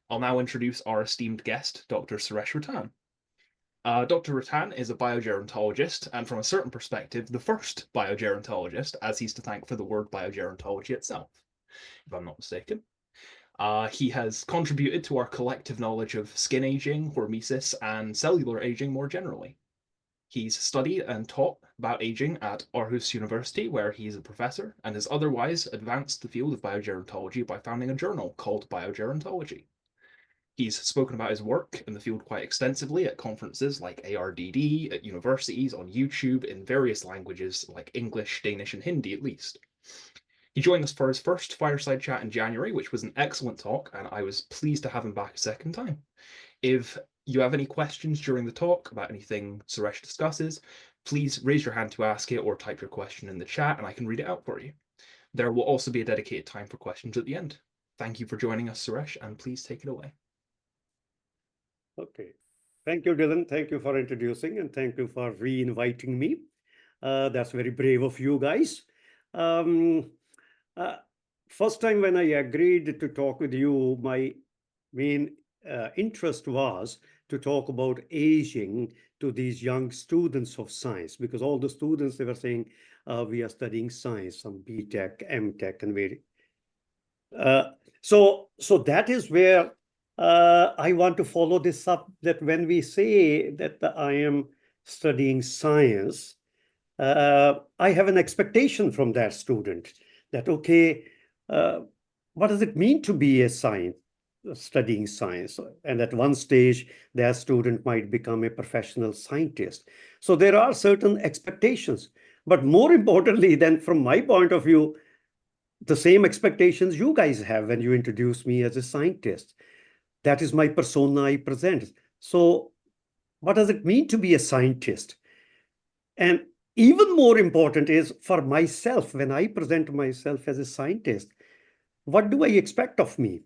I'll now introduce our esteemed guest, Dr. Suresh Rattan. Dr. Rattan is a biogerontologist, and from a certain perspective, the first biogerontologist, as he's to thank for the word biogerontology itself, if I'm not mistaken. He has contributed to our collective knowledge of skin aging, hormesis, and cellular aging more generally. He's studied and taught about aging at Aarhus University, where he's a professor, and has otherwise advanced the field of biogerontology by founding a journal called Biogerontology. He's spoken about his work in the field quite extensively at conferences like ARDD, at universities, on YouTube, in various languages like English, Danish, and Hindi at least. He joined us for his first Fireside Chat in January, which was an excellent talk, and I was pleased to have him back a second time. If you have any questions during the talk about anything Suresh discusses, please raise your hand to ask it or type your question in the chat and I can read it out for you. There will also be a dedicated time for questions at the end. Thank you for joining us, Suresh, and please take it away. Okay. Thank you, Dylan. Thank you for introducing and thank you for re-inviting me. That's very brave of you guys. First time when I agreed to talk with you, my main interest was to talk about aging to these young students of science, because all the students, they were saying, we are studying science, some BTech, MTech, and very. So that is where I want to follow this up, that when we say that I am studying science, I have an expectation from that student that, okay, what does it mean to be a science, studying science? And at one stage, that student might become a professional scientist. So there are certain expectations. But more importantly, then from my point of view, the same expectations you guys have when you introduce me as a scientist. That is my persona I present. So what does it mean to be a scientist? And even more important is for myself, when I present myself as a scientist, what do I expect of me?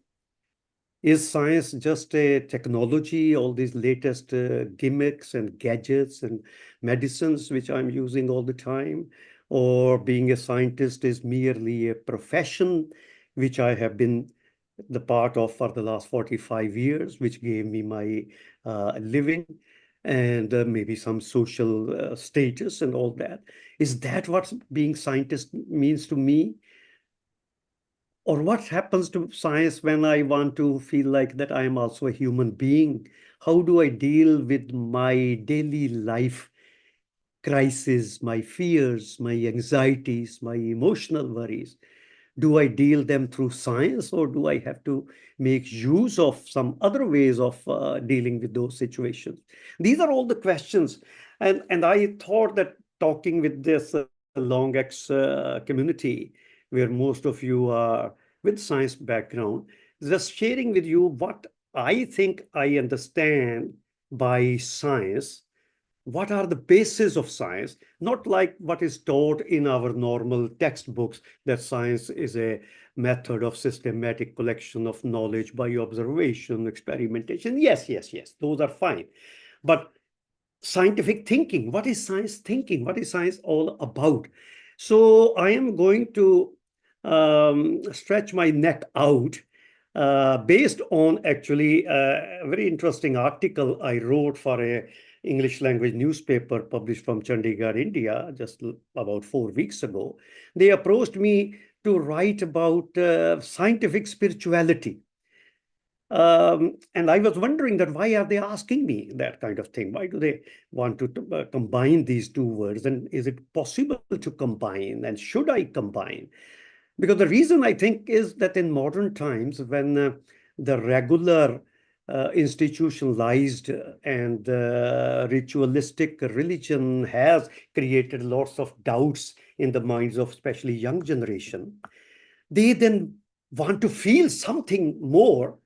Is science just a technology, all these latest gimmicks and gadgets and medicines which I'm using all the time? Or being a scientist is merely a profession which I have been the part of for the last 45 years, which gave me my living and maybe some social status and all that. Is that what being scientist means to me? Or what happens to science when I want to feel like that I am also a human being? How do I deal with my daily life crises, my fears, my anxieties, my emotional worries? Do I deal them through science, or do I have to make use of some other ways of dealing with those situations? These are all the questions. And I thought that talking with this LongX community, where most of you are with science background, just sharing with you what I think I understand by science. What are the bases of science? Not like what is taught in our normal textbooks, that science is a method of systematic collection of knowledge by observation, experimentation. Yes, those are fine. But scientific thinking, what is science thinking? What is science all about? So I am going to stretch my neck out based on actually a very interesting article I wrote for a English language newspaper published from Chandigarh, India, just about 4 weeks ago. They approached me to write about scientific spirituality. And I was wondering that why are they asking me that kind of thing? Why do they want to combine these two words? And is it possible to combine? And should I combine? Because the reason I think is that in modern times, when the regular institutionalized and ritualistic religion has created lots of doubts in the minds of especially young generation, they then want to feel something more,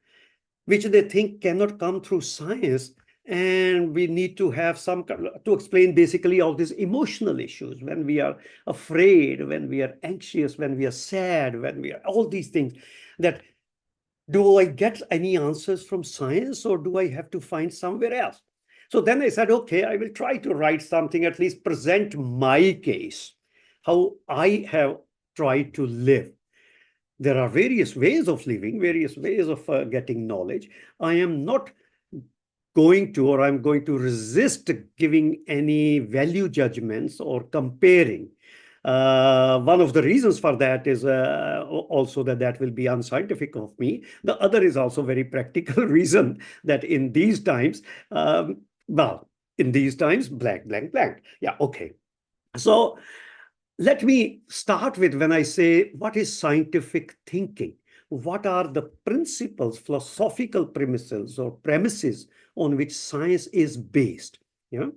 which they think cannot come through science. And we need to have some to explain basically all these emotional issues when we are afraid, when we are anxious, when we are sad, when we are all these things. That do I get any answers from science, or do I have to find somewhere else? So then I said, okay, I will try to write something, at least present my case, how I have tried to live. There are various ways of living, various ways of getting knowledge. I am not going to, or I'm going to resist giving any value judgments or comparing. One of the reasons for that is also that will be unscientific of me. The other is also very practical reason that in these times, in these times, blank, blank, blank. Yeah, okay. So let me start with when I say, what is scientific thinking? What are the principles, philosophical premises or premises on which science is based? Yeah.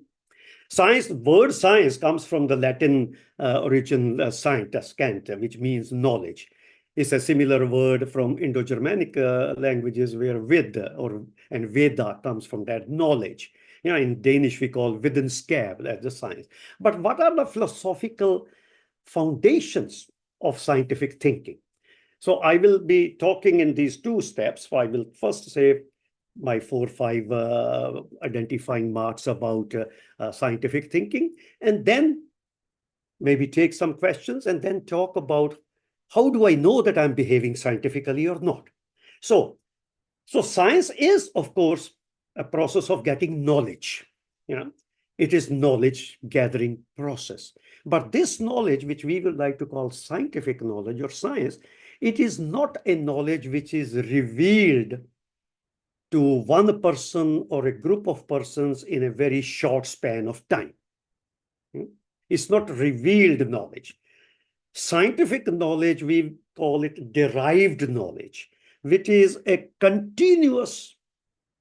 Science, word science comes from the Latin origin scientia, which means knowledge. It's a similar word from Indo-Germanic languages where and Veda comes from that knowledge. Yeah, in Danish we call videnskab, that's the science. But what are the philosophical foundations of scientific thinking? So I will be talking in these two steps. I will first say my 4 or 5 identifying marks about scientific thinking, and then maybe take some questions and then talk about how do I know that I'm behaving scientifically or not. So science is, of course, a process of getting knowledge. It is knowledge gathering process. But this knowledge, which we would like to call scientific knowledge or science, it is not a knowledge which is revealed to one person or a group of persons in a very short span of time. It's not revealed knowledge. Scientific knowledge, we call it derived knowledge, which is a continuous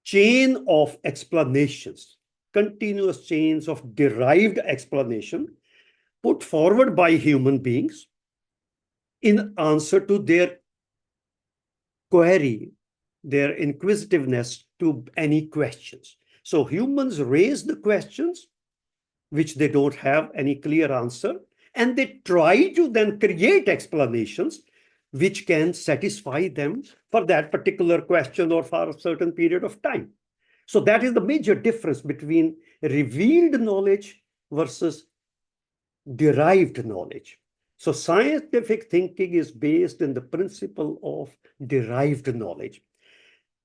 chain of explanations, continuous chains of derived explanation put forward by human beings in answer to their query, their inquisitiveness to any questions. So humans raise the questions which they don't have any clear answer, and they try to then create explanations which can satisfy them for that particular question or for a certain period of time. So that is the major difference between revealed knowledge versus derived knowledge. So scientific thinking is based in the principle of derived knowledge.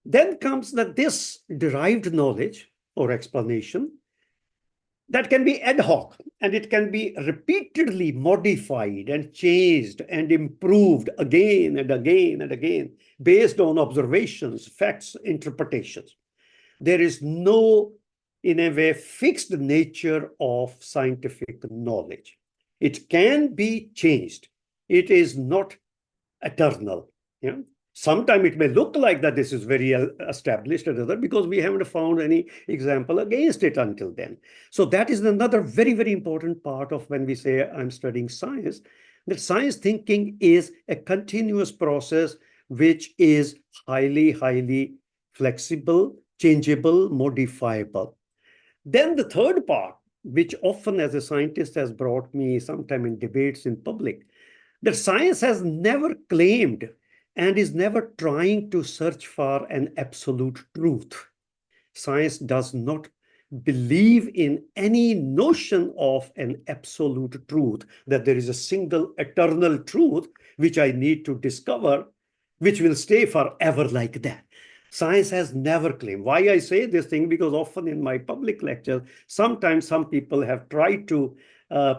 Then comes that this derived knowledge or explanation that can be ad hoc, and it can be repeatedly modified and changed and improved again and again and again based on observations, facts, interpretations. There is no, in a way, fixed nature of scientific knowledge. It can be changed. It is not eternal. Yeah? Sometimes it may look like that this is very established and other, because we haven't found any example against it until then. So that is another very, very important part of when we say I'm studying science, that science thinking is a continuous process which is highly, highly flexible, changeable, modifiable. Then the third part, which often as a scientist has brought me sometime in debates in public, that science has never claimed and is never trying to search for an absolute truth. Science does not believe in any notion of an absolute truth, that there is a single eternal truth which I need to discover, which will stay forever like that. Science has never claimed. Why I say this thing? Because often in my public lectures, sometimes some people have tried to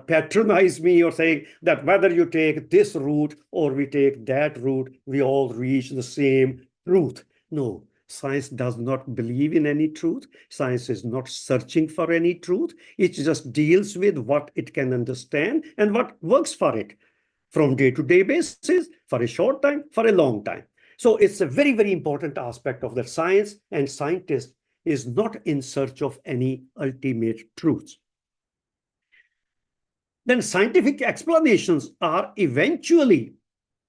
patronize me or saying that whether you take this route or we take that route, we all reach the same truth. No, science does not believe in any truth. Science is not searching for any truth. It just deals with what it can understand and what works for it from day-to-day basis, for a short time, for a long time. So it's a very, very important aspect of the science, and scientist is not in search of any ultimate truths. Then scientific explanations are eventually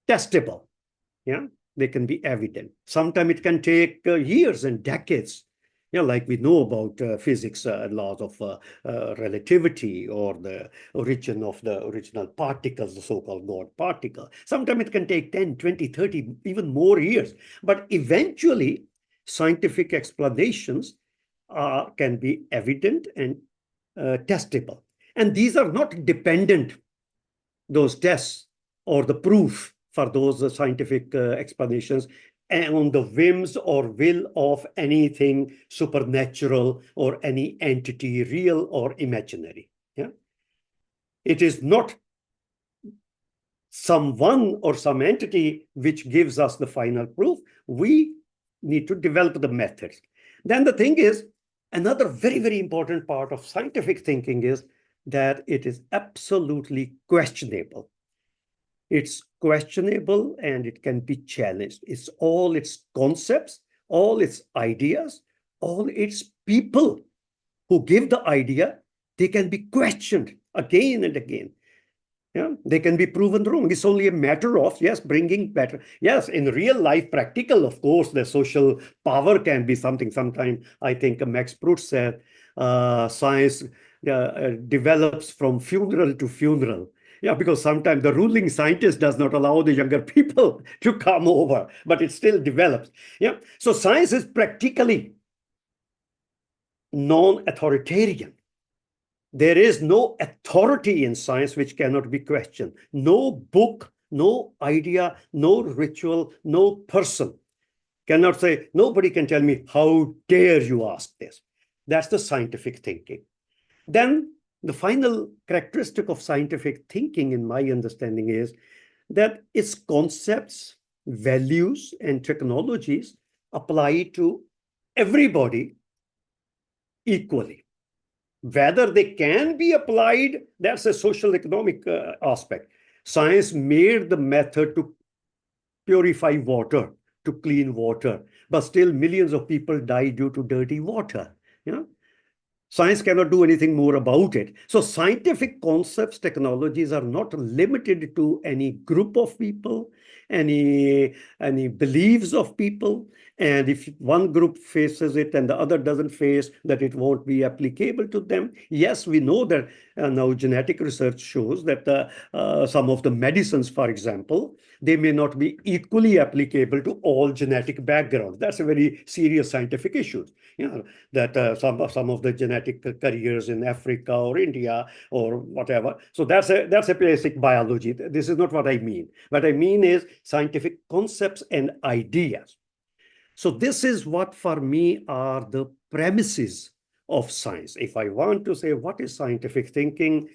testable. Yeah, they can be evident. Sometimes it can take years and decades. Yeah, like we know about physics laws of relativity, or the origin of the original particles, the so-called God particle. Sometimes it can take 10, 20, 30, even more years. But eventually, scientific explanations can be evident and testable. And these are not dependent, those tests or the proof, for those scientific explanations and on the whims or will of anything supernatural or any entity, real or imaginary. Yeah, it is not someone or some entity which gives us the final proof. We need to develop the methods. Then the thing is, another very, very important part of scientific thinking is that it is absolutely questionable. It's questionable and it can be challenged. It's all its concepts, all its ideas, all its people who give the idea, they can be questioned again and again. Yeah, they can be proven wrong. It's only a matter of, yes, bringing better. Yes, in real life, practical, of course, the social power can be something. Sometimes I think Max Proust said, science develops from funeral to funeral. Yeah, because sometimes the ruling scientist does not allow the younger people to come over, but it still develops. Yeah, so science is practically non-authoritarian. There is no authority in science which cannot be questioned. No book, no idea, no ritual, no person cannot say, nobody can tell me, how dare you ask this? That's the scientific thinking. Then the final characteristic of scientific thinking, in my understanding, is that its concepts, values, and technologies apply to everybody equally. Whether they can be applied, that's a social economic aspect. Science made the method to purify water, to clean water, but still millions of people die due to dirty water. Yeah? Science cannot do anything more about it. So scientific concepts, technologies are not limited to any group of people, any beliefs of people. And if one group faces it and the other doesn't face, that it won't be applicable to them. Yes, we know that now genetic research shows that some of the medicines, for example, they may not be equally applicable to all genetic backgrounds. That's a very serious scientific issue. You know, that some of the genetic careers in Africa or India or whatever. So that's a basic biology. This is not what I mean. What I mean is scientific concepts and ideas. So this is what for me are the premises of science. If I want to say what is scientific thinking,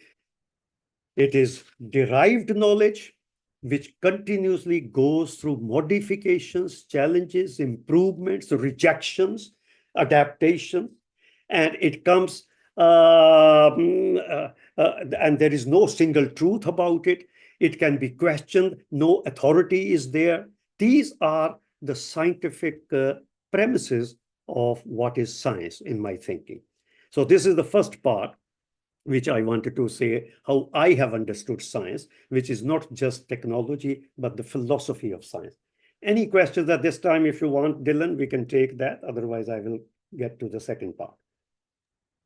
it is derived knowledge which continuously goes through modifications, challenges, improvements, rejections, adaptation, and it comes, and there is no single truth about it. It can be questioned. No authority is there. These are the scientific premises of what is science in my thinking. So this is the first part, which I wanted to say how I have understood science, which is not just technology, but the philosophy of science. Any questions at this time? If you want, Dylan, we can take that. Otherwise, I will get to the second part.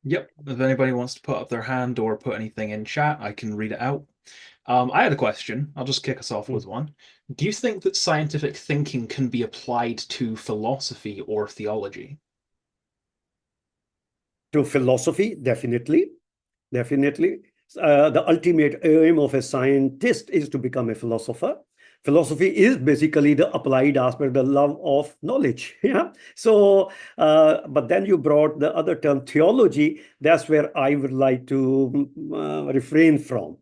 Yep. If anybody wants to put up their hand or put anything in chat, I can read it out. I had a question. I'll just kick us off with one. Do you think that scientific thinking can be applied to philosophy or theology? To philosophy, definitely. Definitely. The ultimate aim of a scientist is to become a philosopher. Philosophy is basically the applied aspect, the love of knowledge. Yeah. So, but then you brought the other term, theology. That's where I would like to refrain from,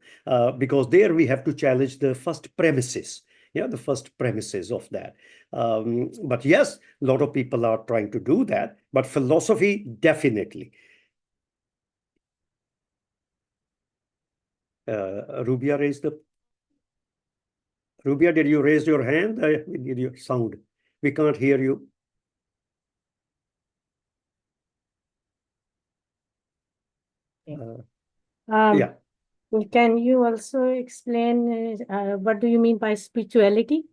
because there we have to challenge the first premises. Yeah, the first premises of that. But yes, a lot of people are trying to do that. But philosophy, definitely. Rubia raised the. Rubia, did you raise your hand? Did you sound? We can't hear you. Yeah. Can you also explain what do you mean by spirituality?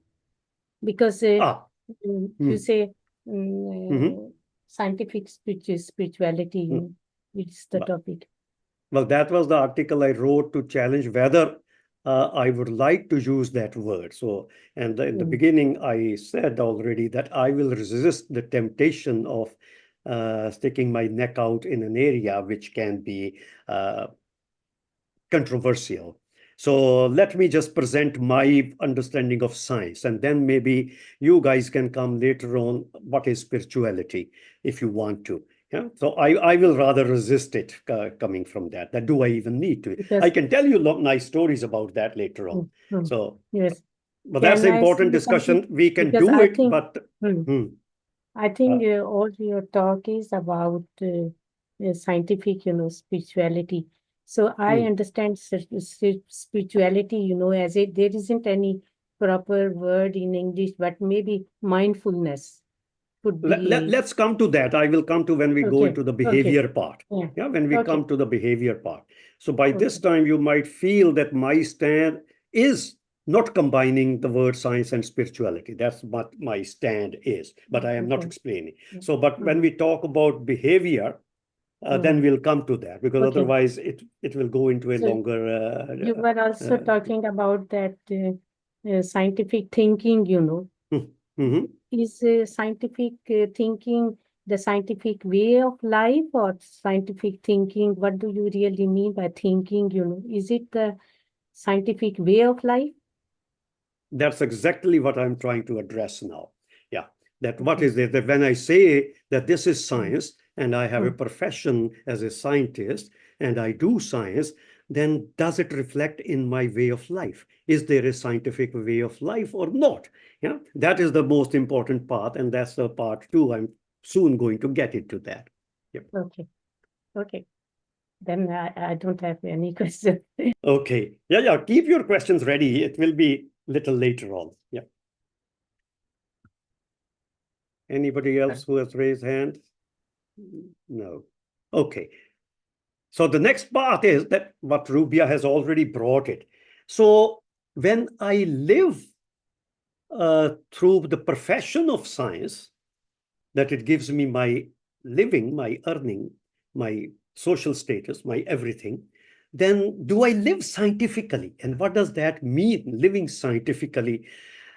Because you say scientific spirituality, it's the topic. Well, that was the article I wrote to challenge whether I would like to use that word. So, and in the beginning, I said already that I will resist the temptation of sticking my neck out in an area which can be controversial. So let me just present my understanding of science, and then maybe you guys can come later on. What is spirituality, if you want to? Yeah. So I will rather resist it coming from that. That do I even need to? Because, I can tell you nice stories about that later on. So yes, but that's an important discussion. We can do it, but I think all your talk is about scientific, spirituality. So I understand spirituality, as there isn't any proper word in English, but maybe mindfulness could be. Let's come to that. I will come to when we go into the behavior part. Yeah. When we come to the behavior part. So by this time, you might feel that my stand is not combining the word science and spirituality. That's what my stand is, but I am not explaining. So, but when we talk about behavior, then we'll come to that, because otherwise it will go into a longer. You were also talking about that scientific thinking, Is scientific thinking the scientific way of life, or scientific thinking? What do you really mean by thinking? Is it the scientific way of life? That's exactly what I'm trying to address now. Yeah, that what is it that when I say that this is science and I have a profession as a scientist and I do science, then does it reflect in my way of life? Is there a scientific way of life or not? Yeah, that is the most important part, and that's the part two. I'm soon going to get into that. Yep. Okay. Then I don't have any questions. Okay. Yeah. Keep your questions ready. It will be little later on. Yeah. Anybody else who has raised hand? No. Okay. So the next part is that what Rubia has already brought it. So when I live through the profession of science, that it gives me my living, my earning, my social status, my everything, then do I live scientifically? And what does that mean, living scientifically?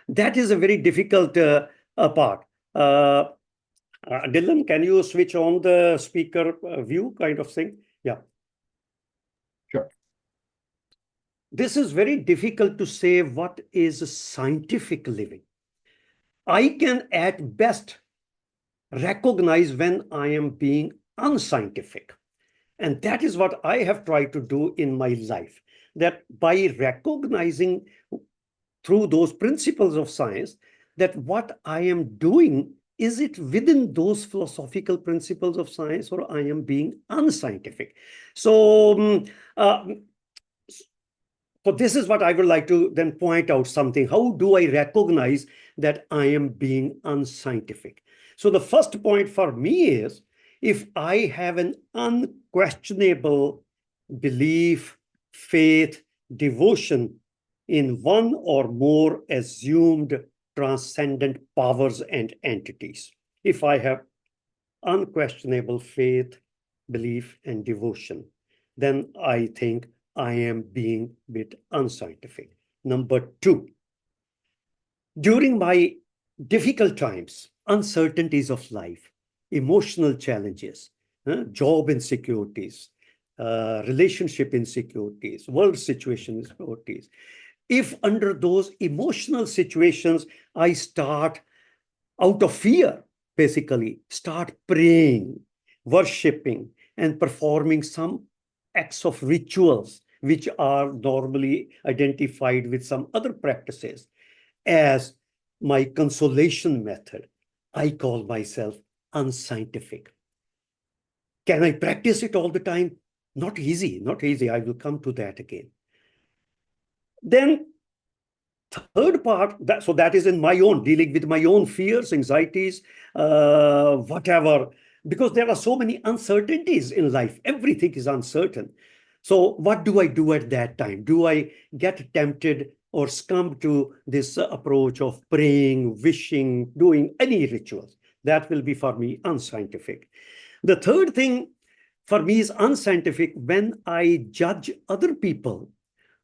That is a very difficult part. Dylan, can you switch on the speaker view kind of thing? Yeah. Sure. This is very difficult to say what is scientific living. I can at best recognize when I am being unscientific. And that is what I have tried to do in my life, that by recognizing through those principles of science that what I am doing, is it within those philosophical principles of science, or I am being unscientific? So, so this is what I would like to then point out something. How do I recognize that I am being unscientific? So the first point for me is, if I have an unquestionable belief, faith, devotion in one or more assumed transcendent powers and entities. If I have unquestionable faith, belief, and devotion, then I think I am being a bit unscientific. Number two, during my difficult times, uncertainties of life, emotional challenges, job insecurities, relationship insecurities, world situation insecurities, if under those emotional situations, I start out of fear, basically, start praying, worshipping, and performing some acts of rituals, which are normally identified with some other practices as my consolation method, I call myself unscientific. Can I practice it all the time? Not easy, not easy. I will come to that again. Then third part, so that is in my own, dealing with my own fears, anxieties, whatever, because there are so many uncertainties in life. Everything is uncertain. So what do I do at that time? Do I get tempted or succumb to this approach of praying, wishing, doing any rituals? That will be for me unscientific. The third thing for me is unscientific when I judge other people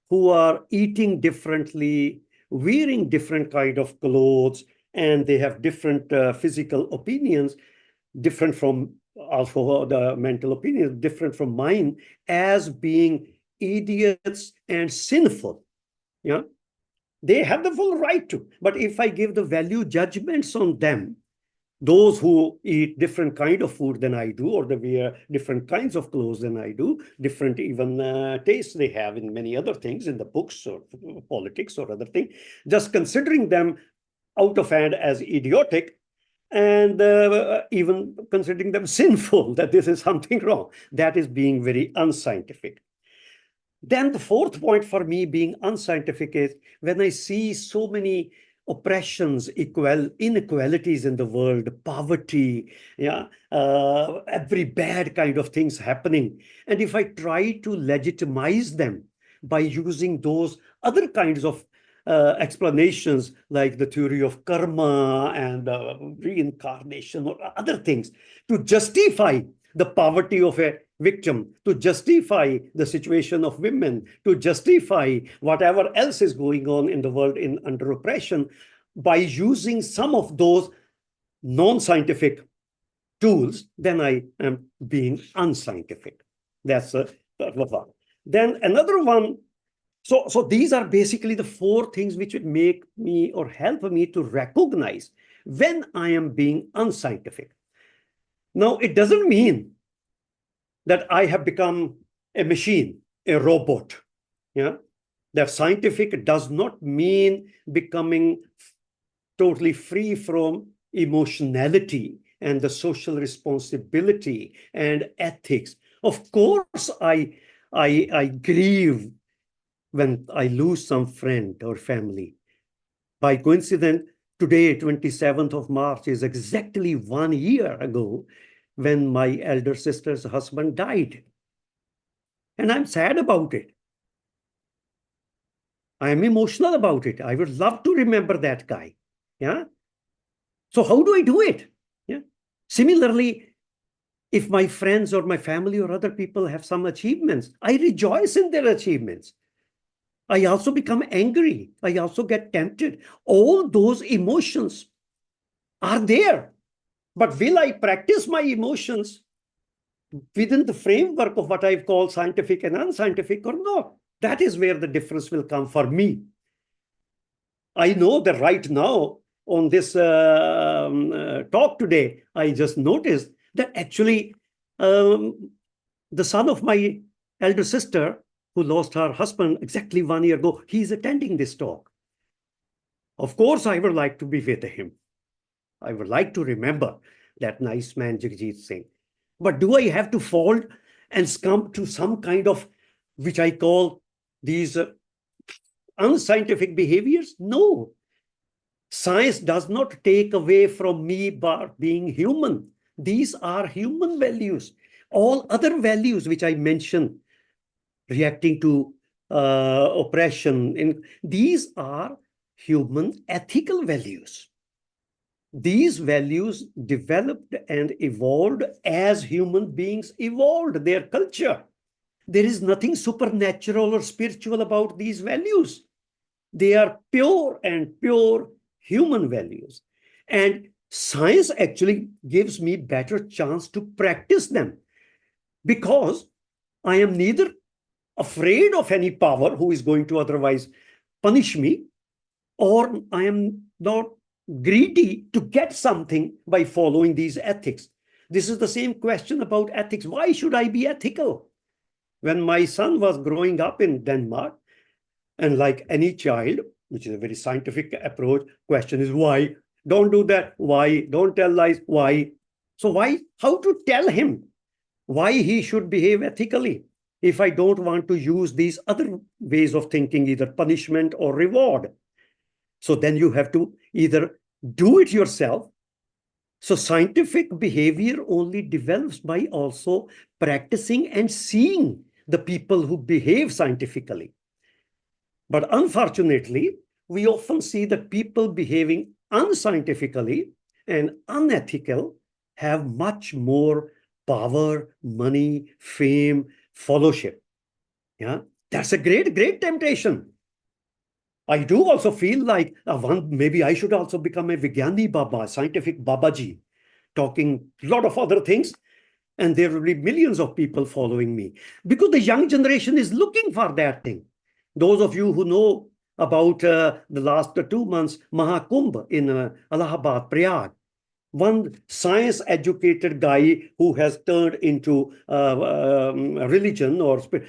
who are eating differently, wearing different kind of clothes, and they have different physical opinions, different from also the mental opinions, different from mine, as being idiots and sinful. Yeah, they have the full right to. But if I give the value judgments on them, those who eat different kind of food than I do, or they wear different kinds of clothes than I do, different even tastes they have in many other things, in the books or politics or other things, just considering them out of hand as idiotic, and even considering them sinful, that this is something wrong. That is being very unscientific. Then the fourth point for me being unscientific is when I see so many oppressions, inequalities in the world, poverty, yeah, every bad kind of things happening. And if I try to legitimize them by using those other kinds of explanations like the theory of karma and reincarnation or other things to justify the poverty of a victim, to justify the situation of women, to justify whatever else is going on in the world under oppression, by using some of those non-scientific tools, then I am being unscientific. That's one. Then another one. So these are basically the four things which would make me or help me to recognize when I am being unscientific. Now, it doesn't mean that I have become a machine, a robot. Yeah, that scientific does not mean becoming totally free from emotionality and the social responsibility and ethics. Of course, I grieve when I lose some friend or family. By coincidence, today, 27th of March, is exactly 1 year ago when my elder sister's husband died. And I'm sad about it. I am emotional about it. I would love to remember that guy. Yeah. So how do I do it? Yeah. Similarly, if my friends or my family or other people have some achievements, I rejoice in their achievements. I also become angry. I also get tempted. All those emotions are there. But will I practice my emotions within the framework of what I've called scientific and unscientific or not? That is where the difference will come for me. I know that right now on this talk today, I just noticed that actually the son of my elder sister, who lost her husband exactly 1 year ago, he's attending this talk. Of course, I would like to be with him. I would like to remember that nice man, Jagjit Singh. But do I have to fall and succumb to some kind of, which I call these unscientific behaviors? No. Science does not take away from me but being human. These are human values. All other values which I mentioned, reacting to oppression, these are human ethical values. These values developed and evolved as human beings evolved their culture. There is nothing supernatural or spiritual about these values. They are pure and pure human values. And science actually gives me better chance to practice them because I am neither afraid of any power who is going to otherwise punish me, or I am not greedy to get something by following these ethics. This is the same question about ethics. Why should I be ethical? When my son was growing up in Denmark, and like any child, which is a very scientific approach, question is why? Don't do that. Why? Don't tell lies. Why? So why? How to tell him why he should behave ethically if I don't want to use these other ways of thinking, either punishment or reward? So then you have to either do it yourself. So scientific behavior only develops by also practicing and seeing the people who behave scientifically. But unfortunately, we often see that people behaving unscientifically and unethical have much more power, money, fame, fellowship. Yeah, that's a great, great temptation. I do also feel like maybe I should also become a Vigyani Baba, scientific Babaji, talking a lot of other things. And there will be millions of people following me because the young generation is looking for that thing. Those of you who know about the last 2 months, Mahakumbh in Allahabad, Prayag, one science-educated guy who has turned into religion or spirit,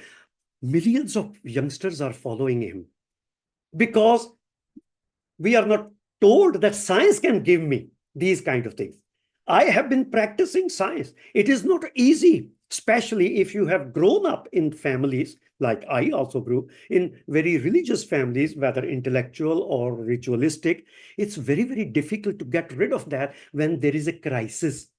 millions of youngsters are following him because we are not told that science can give me these kind of things. I have been practicing science. It is not easy, especially if you have grown up in families, like I also grew, in very religious families, whether intellectual or ritualistic. It's very, very difficult to get rid of that when there is a crisis.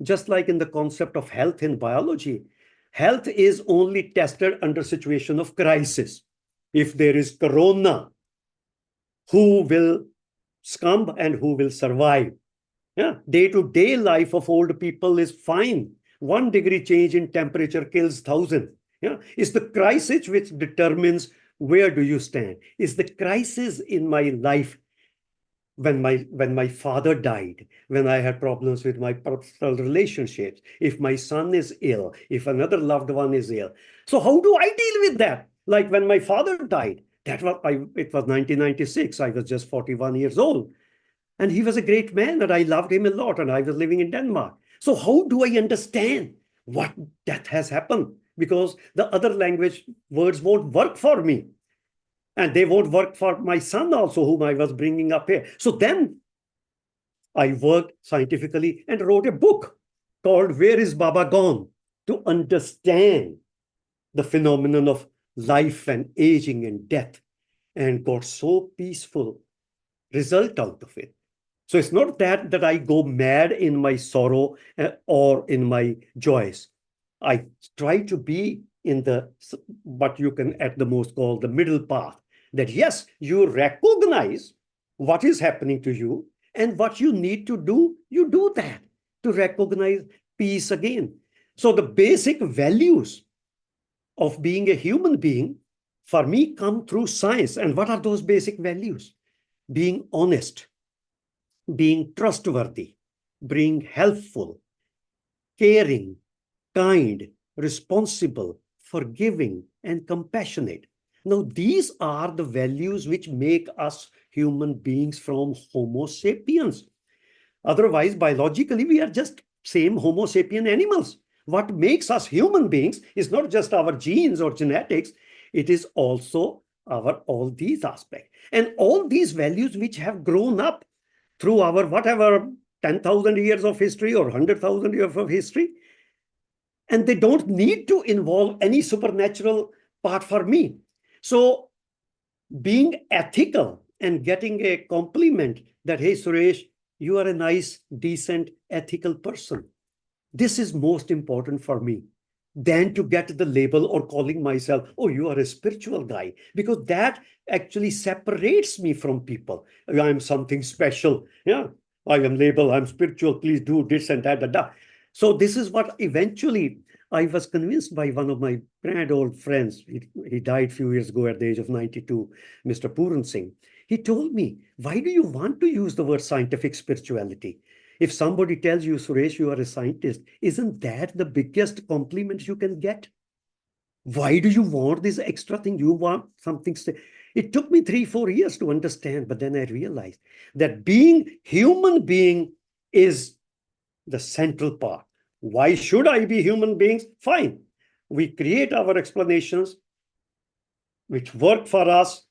Just like in the concept of health in biology, health is only tested under situation of crisis. If there is corona, who will succumb and who will survive? Yeah, day-to-day life of old people is fine. 1 degree change in temperature kills 1,000. Yeah, it's the crisis which determines where do you stand. It's the crisis in my life when my father died, when I had problems with my personal relationships, if my son is ill, if another loved one is ill. So how do I deal with that? Like when my father died, it was 1996. I was just 41 years old. And he was a great man and I loved him a lot. And I was living in Denmark. So how do I understand what that has happened? Because the other language words won't work for me. And they won't work for my son also, whom I was bringing up here. So then I worked scientifically and wrote a book called Where is Baba Gone? To understand the phenomenon of life and aging and death, and got so peaceful result out of it. So it's not that I go mad in my sorrow or in my joys. I try to be in what you can at the most call the middle path. That yes, you recognize what is happening to you and what you need to do, you do that to recognize peace again. So the basic values of being a human being for me come through science. And what are those basic values? Being honest, being trustworthy, being helpful, caring, kind, responsible, forgiving, and compassionate. Now, these are the values which make us human beings from Homo sapiens. Otherwise, biologically, we are just same Homo sapien animals. What makes us human beings is not just our genes or genetics, it is also all these aspects. And all these values which have grown up through our whatever 10,000 years of history or 100,000 years of history. And they don't need to involve any supernatural part for me. So being ethical and getting a compliment that, hey, Suresh, you are a nice, decent, ethical person. This is most important for me than to get the label or calling myself, oh, you are a spiritual guy, because that actually separates me from people. I'm something special. Yeah, I am labeled, I'm spiritual, please do this and that. So this is what eventually I was convinced by one of my grand old friends. He died a few years ago at the age of 92, Mr. Puran Singh. He told me, why do you want to use the word scientific spirituality? If somebody tells you, Suresh, you are a scientist, isn't that the biggest compliment you can get? Why do you want this extra thing? You want something. It took me 3-4 years to understand, but then I realized that being human being is the central part. Why should I be human beings? Fine. We create our explanations which work for us.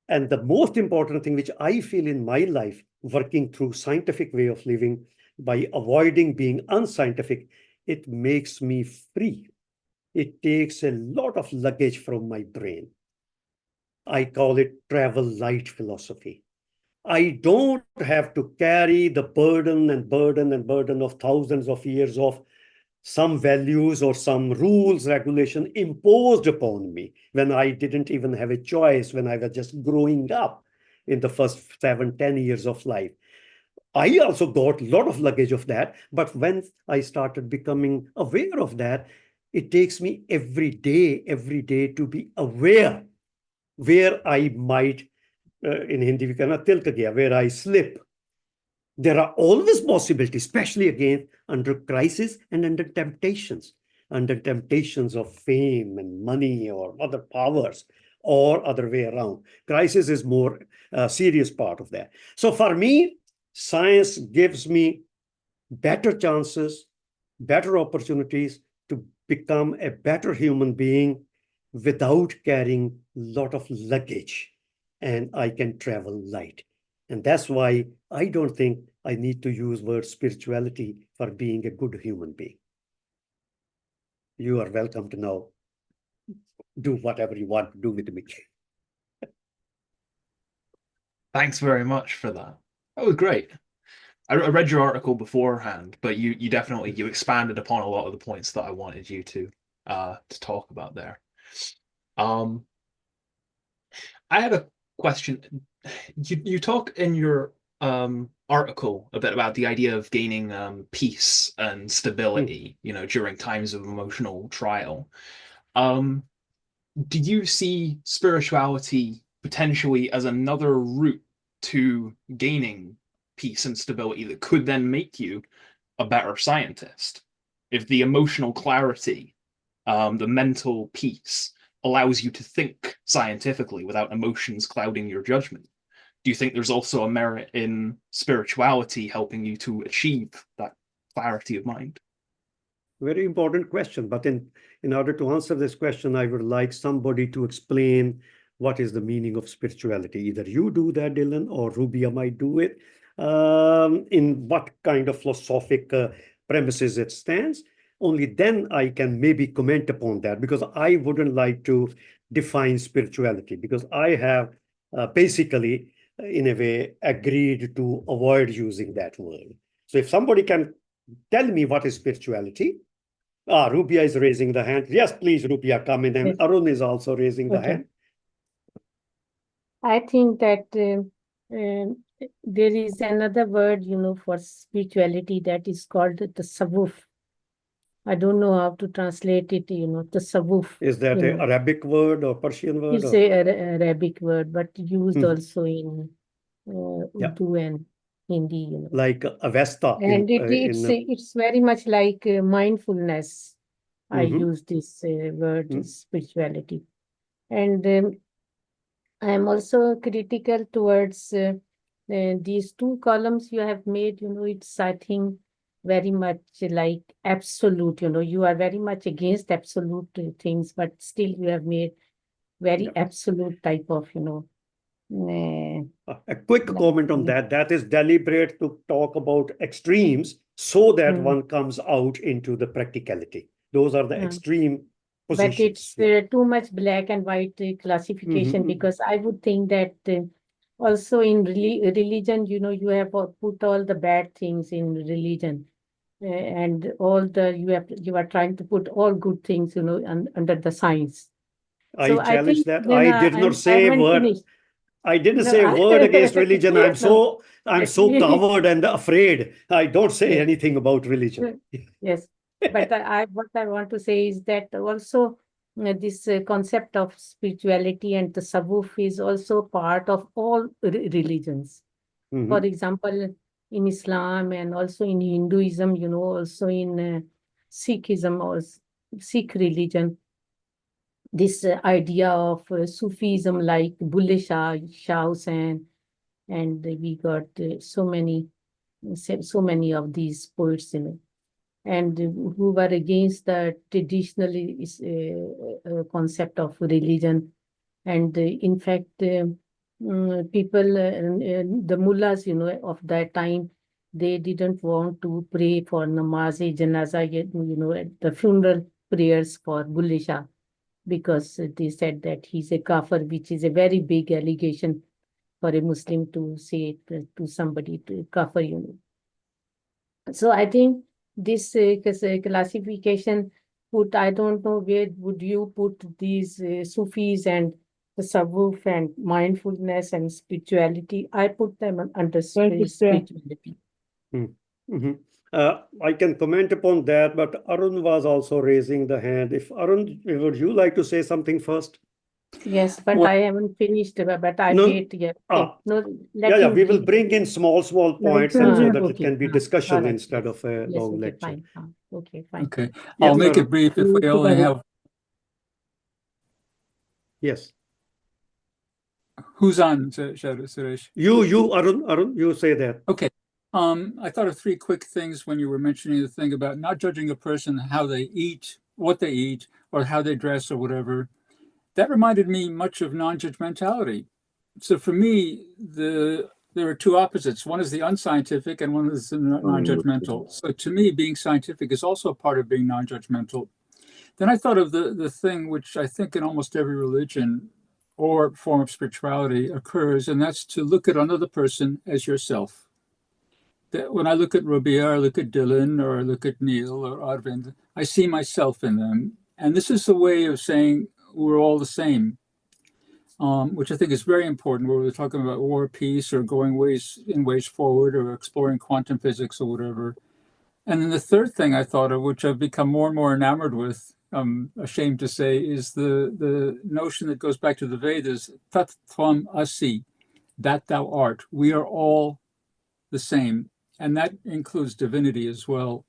And the most important thing which I feel in my life, working through scientific way of living, by avoiding being unscientific, it makes me free. It takes a lot of luggage from my brain. I call it travel light philosophy. I don't have to carry the burden of thousands of years of some values or some rules, regulation imposed upon me when I didn't even have a choice, when I was just growing up in the first 7-10 years of life. I also got a lot of luggage of that, but when I started becoming aware of that, it takes me every day to be aware where I might, in Hindi we cannot tilka gaya, where I slip. There are always possibilities, especially again under crisis and under temptations of fame and money or other powers or other way around. Crisis is more serious part of that. So for me, science gives me better chances, better opportunities to become a better human being without carrying a lot of luggage, and I can travel light. And that's why I don't think I need to use word spirituality for being a good human being. You are welcome to now do whatever you want to do with me. Thanks very much for that. That was great. I read your article beforehand, but you definitely you expanded upon a lot of the points that I wanted you to talk about there. I had a question. You talk in your article a bit about the idea of gaining peace and stability, you know, during times of emotional trial. Do you see spirituality potentially as another route to gaining peace and stability that could then make you a better scientist? If the emotional clarity, the mental peace allows you to think scientifically without emotions clouding your judgment, do you think there's also a merit in spirituality helping you to achieve that clarity of mind? Very important question. But in order to answer this question, I would like somebody to explain what is the meaning of spirituality. Either you do that, Dylan, or Rubia might do it. In what kind of philosophic premises it stands. Only then I can maybe comment upon that, because I wouldn't like to define spirituality, because I have basically, in a way, agreed to avoid using that word. So if somebody can tell me what is spirituality. Rubia is raising the hand. Yes, please, Rubia, come in. And Yes. Arun is also raising the Okay. hand. I think that there is another word, you know, for spirituality that is called the tasawwuf. I don't know how to translate it, you know, tasawwuf. Is that you an know. Arabic word or Persian word? It's Or? a Arabic word, but used Mhm. also in Yeah. Urdu and Hindi, you know. Like Avesta And it's very much like mindfulness. I use this word spirituality. And I am also critical towards these two columns you have made, you know, it's, I think, very much like absolute, you know, you are very much against absolute things, but still you have made very absolute type of, you know. A quick comment on that. That is deliberate to talk about extremes so that one comes out into the practicality. Those are the extreme positions. But it's too much black and white classification, because I would think that also in religion, you know, you have put all the bad things in religion, and all the you are trying to put all good things, you know, under the science. I challenge think that. then I did not I say a haven't word. finished. I didn't No, say a word against religion. I'm no. so covered and afraid. I don't say anything about religion. Yes, but what I want to say is that also this concept of spirituality and the tasawwuf is also part of all religions. For example, in Islam and also in Hinduism, you know, also in Sikhism or Sikh religion, this idea of Sufism like Bulle Shah Hussain, and we got so many of these poets, you know, and who were against the traditional concept of religion. And in fact, people, the mullahs, you know, of that time, they didn't want to pray for namaz-e-janaza, you know, at the funeral prayers for Bulle Shah, because they said that he's a kafir, which is a very big allegation for a Muslim to say to somebody, to kafir, you know. So I think this classification I don't know where would you put these Sufis and the tasawwuf and mindfulness and spirituality. I put them under spirituality. I can comment upon that, but Arun was also raising the hand. If Arun, would you like to say something first? Yes, but Well, I haven't finished, but I No, wait here. Okay. No, let yeah, him we will read. bring in small points, and so that it Okay. can be All discussion right. instead Yes. of a Yes. long Okay. lecture. Fine. Okay. Fine. okay. Yes, I'll make Arun. it brief if we only have. Yes. Who's on, Suresh? You, Arun, you say that. Okay. I thought of three quick things when you were mentioning the thing about not judging a person how they eat, what they eat, or how they dress or whatever. That reminded me much of non-judgmentality. So for me, there are two opposites. One is the unscientific and one is the non-judgmental. So to me, being scientific is also a part of being non-judgmental. Then I thought of the thing which I think in almost every religion or form of spirituality occurs, and that's to look at another person as yourself. That when I look at Rabia, or look at Dylan, or look at Neil or Arvind, I see myself in them. And this is a way of saying we're all the same, which I think is very important, where we're talking about war, peace, or going ways forward, or exploring quantum physics or whatever. And then the third thing I thought of, which I've become more and more enamored with, I'm ashamed to say, is the notion that goes back to the Vedas, tat tvam asi, that thou art. We are all the same. And that includes divinity as well.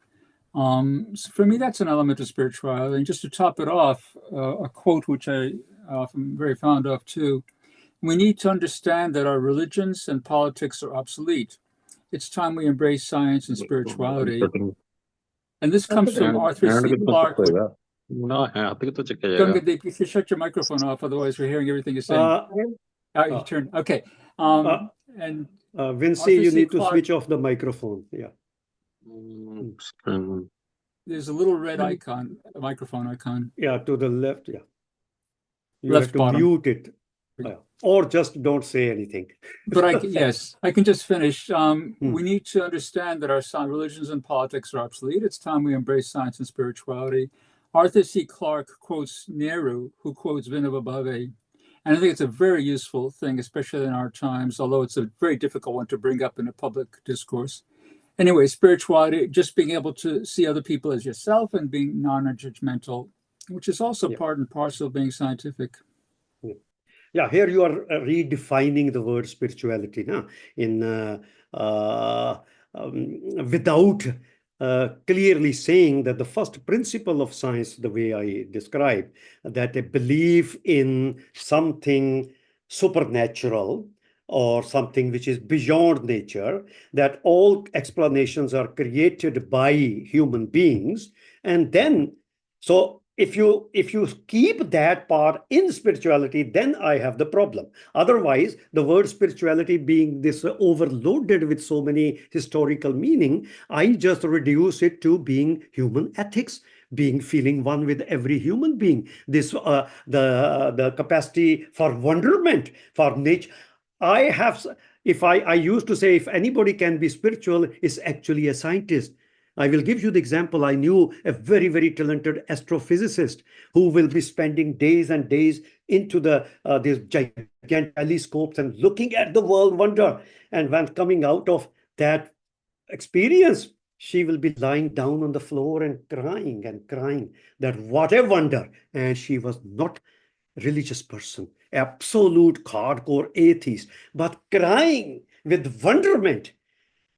So for me, that's an element of spirituality. And just to top it off, a quote which I'm very fond of too. We need to understand that our religions and politics are obsolete. It's time we embrace science and spirituality. And this comes from Arthur C. Clarke. Gangadeep, you should shut your microphone off, otherwise we're hearing everything you're saying. You turn. Okay. And Vinci, you need to switch off the microphone. Yeah. There's a little red icon, a microphone icon. Yeah, to the left. Yeah. You Left have to bottom. mute it. Or just don't say anything. But yes, I can just finish. We need to understand that our religions and politics are obsolete. It's time we embrace science and spirituality. Arthur C. Clarke quotes Nehru, who quotes Vinoba Bhave. And I think it's a very useful thing, especially in our times, although it's a very difficult one to bring up in a public discourse. Anyway, spirituality, just being able to see other people as yourself and being non-judgmental, which is also part and parcel of being scientific. Yeah, here you are redefining the word spirituality now without clearly saying that the first principle of science, the way I describe, that a belief in something supernatural or something which is beyond nature, that all explanations are created by human beings. And then, so if you keep that part in spirituality, then I have the problem. Otherwise, the word spirituality being this overloaded with so many historical meaning, I just reduce it to being human ethics, feeling one with every human being. This the capacity for wonderment, for nature. I used to say, if anybody can be spiritual, is actually a scientist. I will give you the example. I knew a very, very talented astrophysicist who will be spending days and days into these gigantic telescopes and looking at the world wonder. And when coming out of that experience, she will be lying down on the floor and crying that what a wonder. And she was not a religious person, absolute hardcore atheist, but crying with wonderment.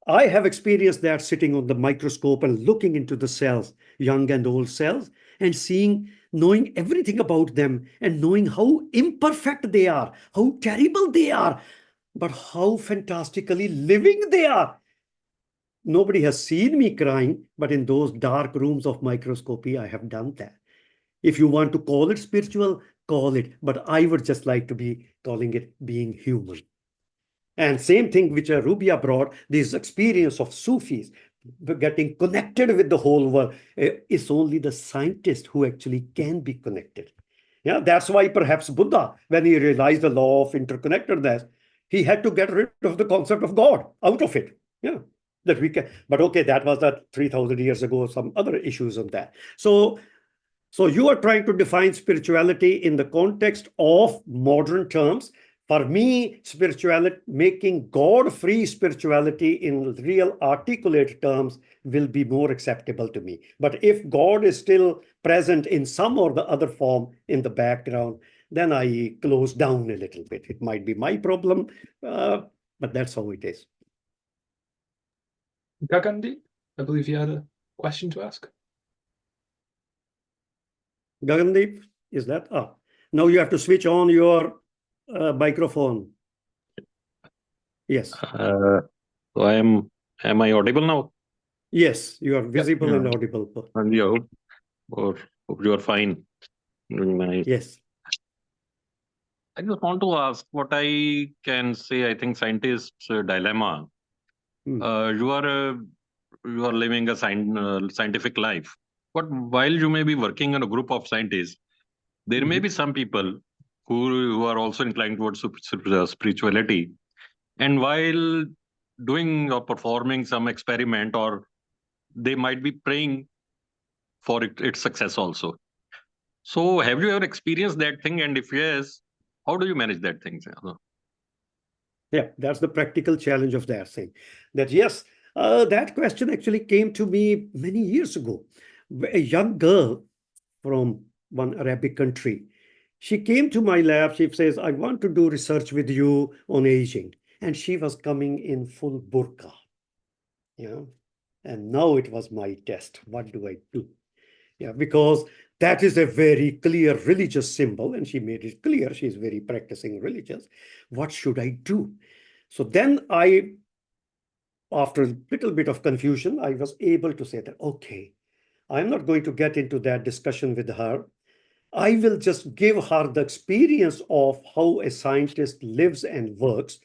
I have experienced that sitting on the microscope and looking into the cells, young and old cells, and knowing everything about them and knowing how imperfect they are, how terrible they are, but how fantastically living they are. Nobody has seen me crying, but in those dark rooms of microscopy, I have done that. If you want to call it spiritual, call it, but I would just like to be calling it being human. And same thing which Rubia brought, this experience of Sufis, getting connected with the whole world. It's only the scientist who actually can be connected. Yeah, that's why perhaps Buddha, when he realized the law of interconnectedness, he had to get rid of the concept of God out of it. Yeah, that we can. But okay, that was that 3,000 years ago. Some other issues on that. So you are trying to define spirituality in the context of modern terms. For me, spirituality, making God-free spirituality in real articulate terms will be more acceptable to me. But if God is still present in some or the other form in the background, then I close down a little bit. It might be my problem, but that's how it is. Gagandeep, I believe you had a question to ask. Gagandeep, is that? Now you have to switch on your microphone. Yes. So am I audible now? Yes, you are visible and Yeah. audible. And yeah, hope you are fine. Yes. I just want to ask what I can say. I think scientist's dilemma. You are living a scientific life, but while you may be working in a group of scientists, there may be some people who are also inclined towards spirituality, and while doing or performing some experiment, or they might be praying for its success also. So have you ever experienced that thing, and if yes, how do you manage that thing? Yeah, that's the practical challenge of that thing. That yes, that question actually came to me many years ago. A young girl from one Arabic country, she came to my lab. She says, I want to do research with you on aging. And she was coming in full burqa. Yeah. And now it was my test. What do I do? Yeah, because that is a very clear religious symbol, and she made it clear she's very practicing religious. What should I do? So then after a little bit of confusion, I was able to say that, okay, I'm not going to get into that discussion with her. I will just give her the experience of how a scientist lives and works.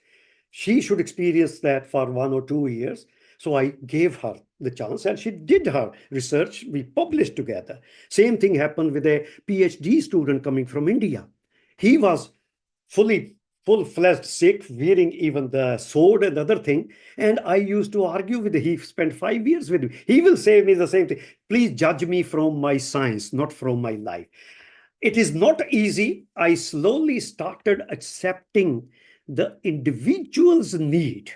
She should experience that for 1 or 2 years. So I gave her the chance, and she did her research. We published together. Same thing happened with a PhD student coming from India. He was full-fledged Sikh, wearing even the sword and other thing. And I used to argue with him. He spent 5 years with me. He will say me the same thing. Please judge me from my science, not from my life. It is not easy. I slowly started accepting the individual's need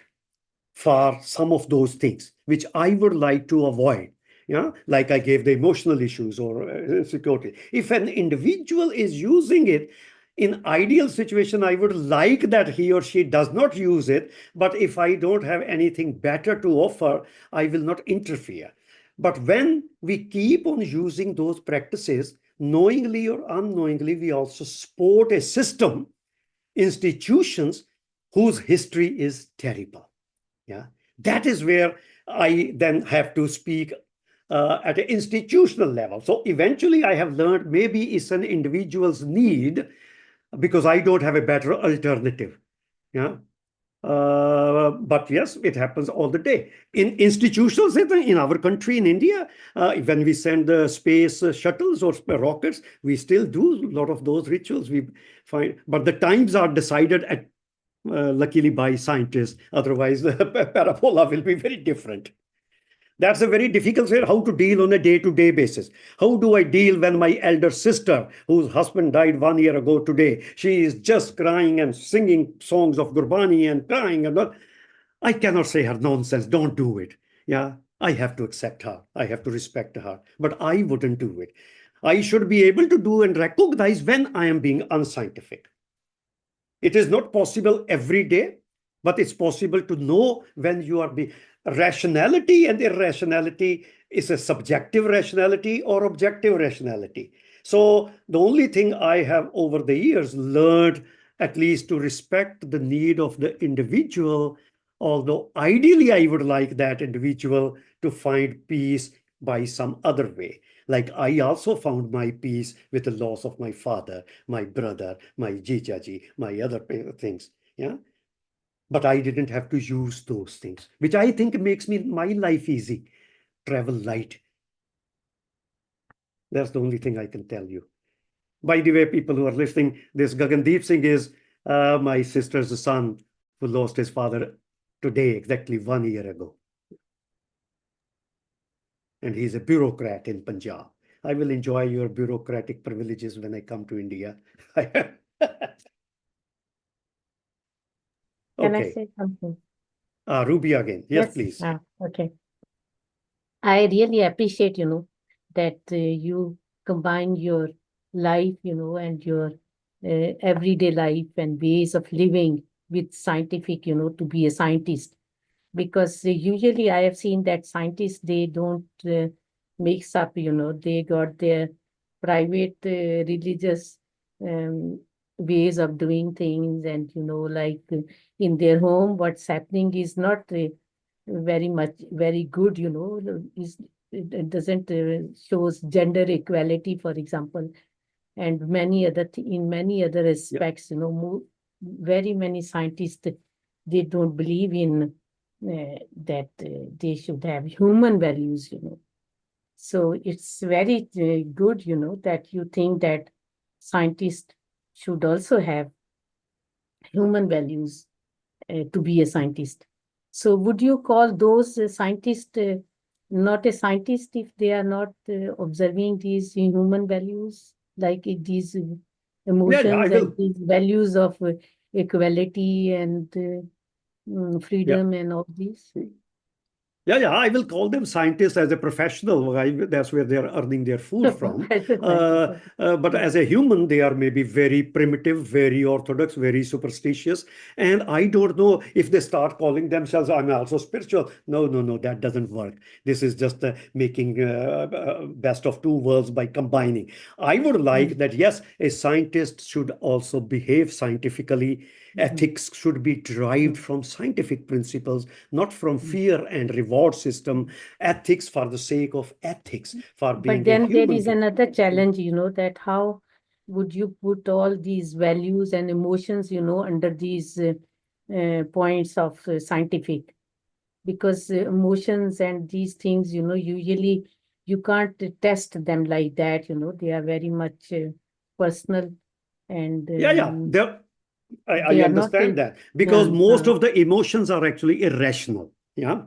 for some of those things, which I would like to avoid. Yeah, like I gave the emotional issues or insecurity. If an individual is using it, in ideal situation, I would like that he or she does not use it. But if I don't have anything better to offer, I will not interfere. But when we keep on using those practices, knowingly or unknowingly, we also support a system, institutions whose history is terrible. Yeah, that is where I then have to speak at an institutional level. So eventually I have learned maybe it's an individual's need because I don't have a better alternative. Yeah. But yes, it happens all the day. In institutional setting, in our country, in India, when we send the space shuttles or rockets, we still do a lot of those rituals. We find, but the times are decided at luckily by scientists. Otherwise, the parabola will be very different. That's a very difficult thing, how to deal on a day-to-day basis. How do I deal when my elder sister, whose husband died 1 year ago today, she is just crying and singing songs of Gurbani and crying and all. I cannot say her nonsense, don't do it. Yeah, I have to accept her. I have to respect her, but I wouldn't do it. I should be able to do and recognize when I am being unscientific. It is not possible every day, but it's possible to know when you are being. Rationality and irrationality is a subjective rationality or objective rationality. So the only thing I have over the years learned, at least to respect the need of the individual, although ideally I would like that individual to find peace by some other way. Like I also found my peace with the loss of my father, my brother, my jijaji, my other things. Yeah. But I didn't have to use those things, which I think makes my life easy. Travel light. That's the only thing I can tell you. By the way, people who are listening, this Gagandeep Singh is my sister's son who lost his father today, exactly 1 year ago. And he's a bureaucrat in Punjab. I will enjoy your bureaucratic privileges when I come to India. Can I Okay. say something? Ruby again. Yes, please. Okay. I really appreciate, that you combine your life, and your everyday life and ways of living with scientific, to be a scientist. Because usually I have seen that scientists, they don't mix up, they got their private religious ways of doing things. And, like in their home, what's happening is not very good, it doesn't shows gender equality, for example, and many other in many other aspects. Very many scientists, they don't believe in that they should have human values. So it's very good, that you think that scientists should also have human values to be a scientist. So would you call those scientists not a scientist if they are not observing these human values, like these emotions and these values of equality and freedom and all these? Yeah, I will call them scientists as a professional. That's where they're earning their food from. But as a human, they are maybe very primitive, very orthodox, very superstitious. And I don't know if they start calling themselves, I'm also spiritual. No, that doesn't work. This is just making best of two worlds by combining. I would like that, yes, a scientist should also behave scientifically. Ethics should be derived from scientific principles, not from fear and reward system. Ethics for the sake of ethics, for being But then a human there is another challenge, that how would you put all these values and emotions, under these points of scientific? Because emotions and these things, usually you can't test them like that. They are very much personal. And I understand that, because most of the emotions are actually irrational. Yeah,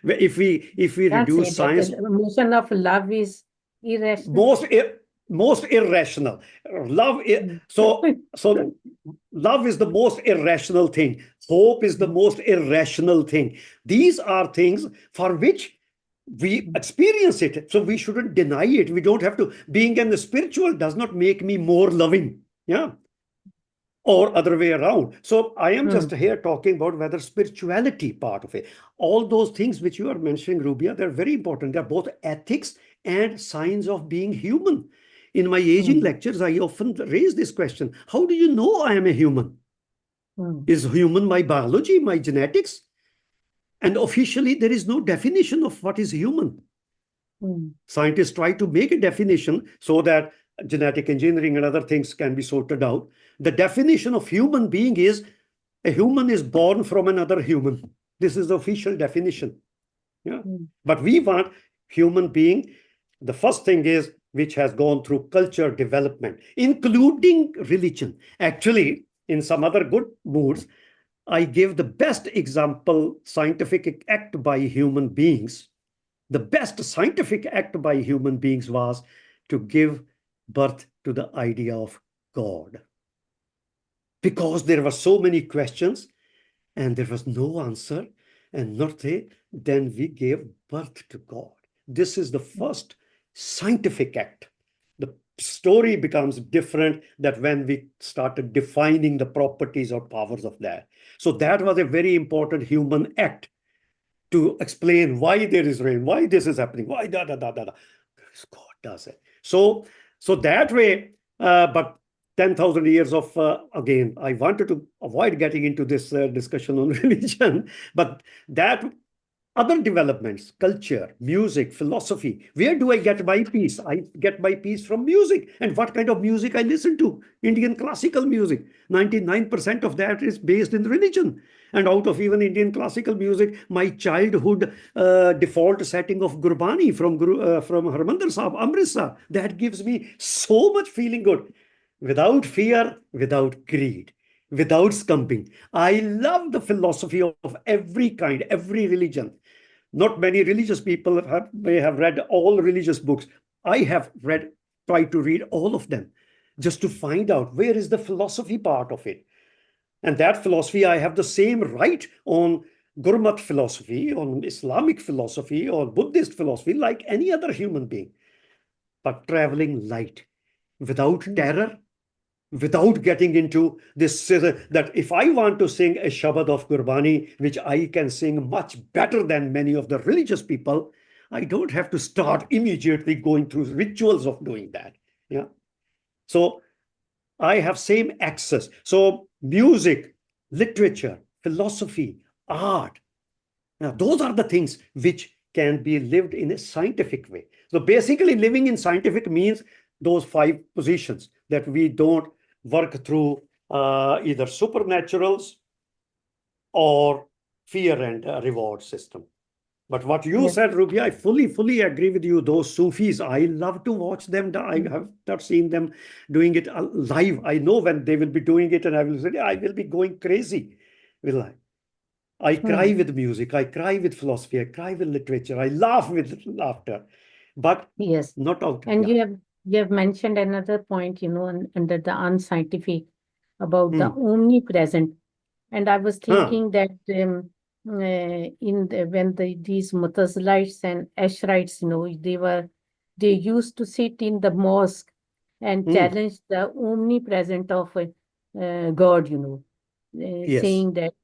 if we reduce science, the emotion of love is irrational. Most irrational. Love so love is the most irrational thing. Hope is the most irrational thing. These are things for which we experience it, so we shouldn't deny it. We don't have to. Being in the spiritual does not make me more loving. Yeah. Or other way around. So I am just here talking about whether spirituality part of it. All those things which you are mentioning, Rubia, they're very important. They're both ethics and signs of being human. In my aging lectures, I often raise this question. How do you know I am a human? Is human my biology, my genetics? And officially, there is no definition of what is human. Scientists try to make a definition so that genetic engineering and other things can be sorted out. The definition of human being is a human is born from another human. This is the official definition. Yeah. But we want human being. The first thing is which has gone through culture development, including religion. Actually, in some other good moods, I give the best example scientific act by human beings. The best scientific act by human beings was to give birth to the idea of God. Because there were so many questions and there was no answer and nothing, then we gave birth to God. This is the first scientific act. The story becomes different that when we started defining the properties or powers of that. So that was a very important human act to explain why there is rain, why this is happening, why God does it. So that way, but 10,000 years of, again, I wanted to avoid getting into this discussion on religion, but that other developments, culture, music, philosophy, where do I get my peace? I get my peace from music. And what kind of music I listen to? Indian classical music. 99% of that is based in religion. And out of even Indian classical music, my childhood default setting of Gurbani from Harmandir Sahib, Amritsar, that gives me so much feeling good. Without fear, without greed, without scumping. I love the philosophy of every kind, every religion. Not many religious people may have read all religious books. I have tried to read all of them just to find out where is the philosophy part of it. And that philosophy, I have the same right on Gurmat philosophy, on Islamic philosophy, or Buddhist philosophy, like any other human being. But traveling light, without terror, without getting into this, that if I want to sing a Shabad of Gurbani, which I can sing much better than many of the religious people, I don't have to start immediately going through rituals of doing that. Yeah. So I have same access. So music, literature, philosophy, art. Now, those are the things which can be lived in a scientific way. So basically living in scientific means those 5 positions, that we don't work through either supernaturals or fear and reward system. But what you said, Ruby, I fully agree with you. Those Sufis, I love to watch them. I have not seen them doing it live. I know when they will be doing it, and I will say, I will be going crazy. Will I? I cry with music. I cry with philosophy. I cry with literature. I laugh with laughter. But not out. And you have mentioned another point, under the unscientific, about the omnipresent. And I was thinking that when these Mutazilites and Asherites, they used to sit in the mosque and challenge the omnipresent of God, saying that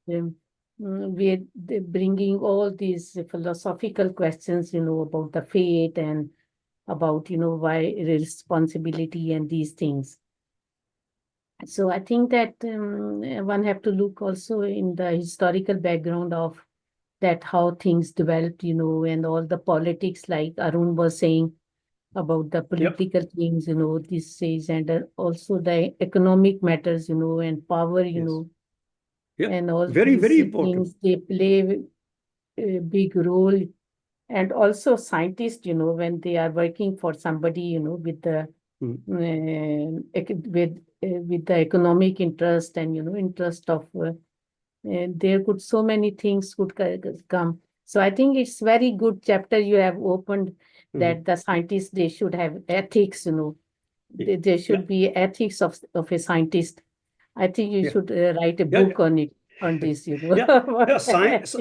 we're bringing all these philosophical questions, about the fate and about, why responsibility and these things. So I think that one have to look also in the historical background of that, how things developed, and all the politics, like Arun was saying about the political things, this says, and also the economic matters, and power, and all very these important things, they play a big role. And also scientists, when they are working for somebody, with the with the economic interest and interest of there could so many things could come. So I think it's very good chapter you have opened, that the scientists, they should have ethics. There should be ethics of a scientist. I think you should write a book on it, on this. Science,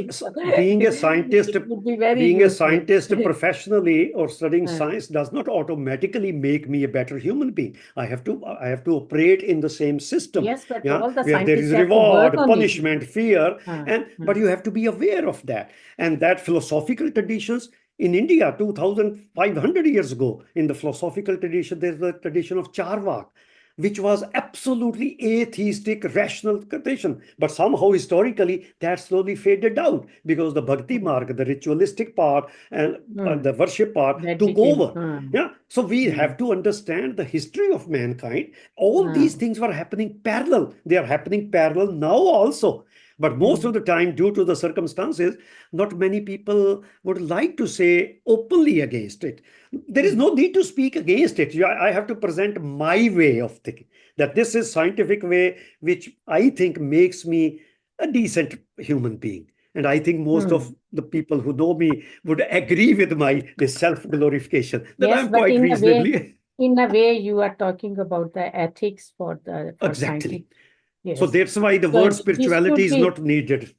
being a scientist, professionally or studying science does not automatically make me a better human being. I have to operate in the same system. Yes, but all the where there is reward, punishment, fear, but you have to be aware of that. And that philosophical traditions in India, 2,500 years ago, in the philosophical tradition, there's the tradition of Charvak, which was absolutely atheistic, rational tradition. But somehow, historically, that slowly faded out because the bhakti marg, the ritualistic part, and the worship part took over. So we have to understand the history of mankind. All these things were happening parallel. They are happening parallel now also. But most of the time, due to the circumstances, not many people would like to say openly against it. There is no need to speak against it. I have to present my way of thinking, that this is scientific way, which I think makes me a decent human being. And I think most of the people who know me would agree with my self-glorification, that I'm quite reasonably. In a way, you are talking about the ethics for exactly. Yes. So that's why the word spirituality is not needed.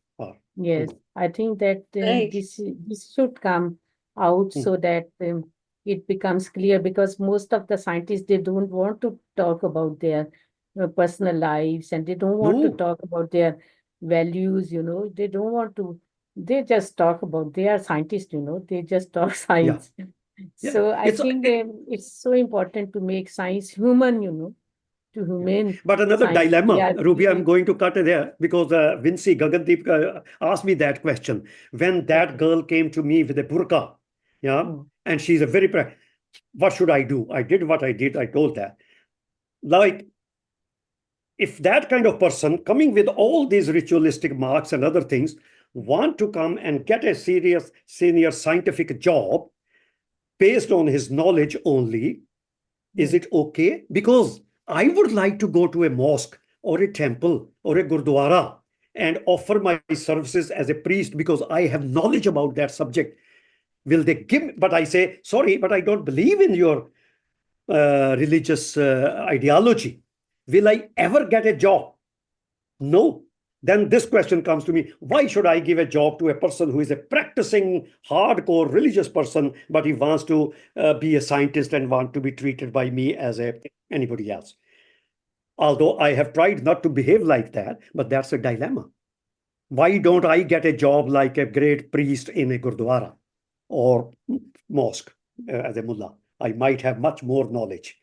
Yes, I think that this should come out so that it becomes clear, because most of the scientists, they don't want to talk about their personal lives, and they don't want to talk about their values, they don't want to, they just talk about, they are scientists, they just talk science. So I think it's so important to make science human, to humane. But another dilemma, Ruby, I'm going to cut it there, because Vinci Gagandeep asked me that question. When that girl came to me with a burqa, and she's a very, what should I do? I did what I did, I told that. Like, if that kind of person coming with all these ritualistic marks and other things want to come and get a serious senior scientific job based on his knowledge only, is it okay? Because I would like to go to a mosque or a temple or a gurdwara and offer my services as a priest because I have knowledge about that subject. Will they give me? But I say, sorry, but I don't believe in your religious ideology. Will I ever get a job? No. Then this question comes to me, why should I give a job to a person who is a practicing hardcore religious person, but he wants to be a scientist and want to be treated by me as anybody else? Although I have tried not to behave like that, but that's a dilemma. Why don't I get a job like a great priest in a Gurdwara or mosque as a mullah? I might have much more knowledge.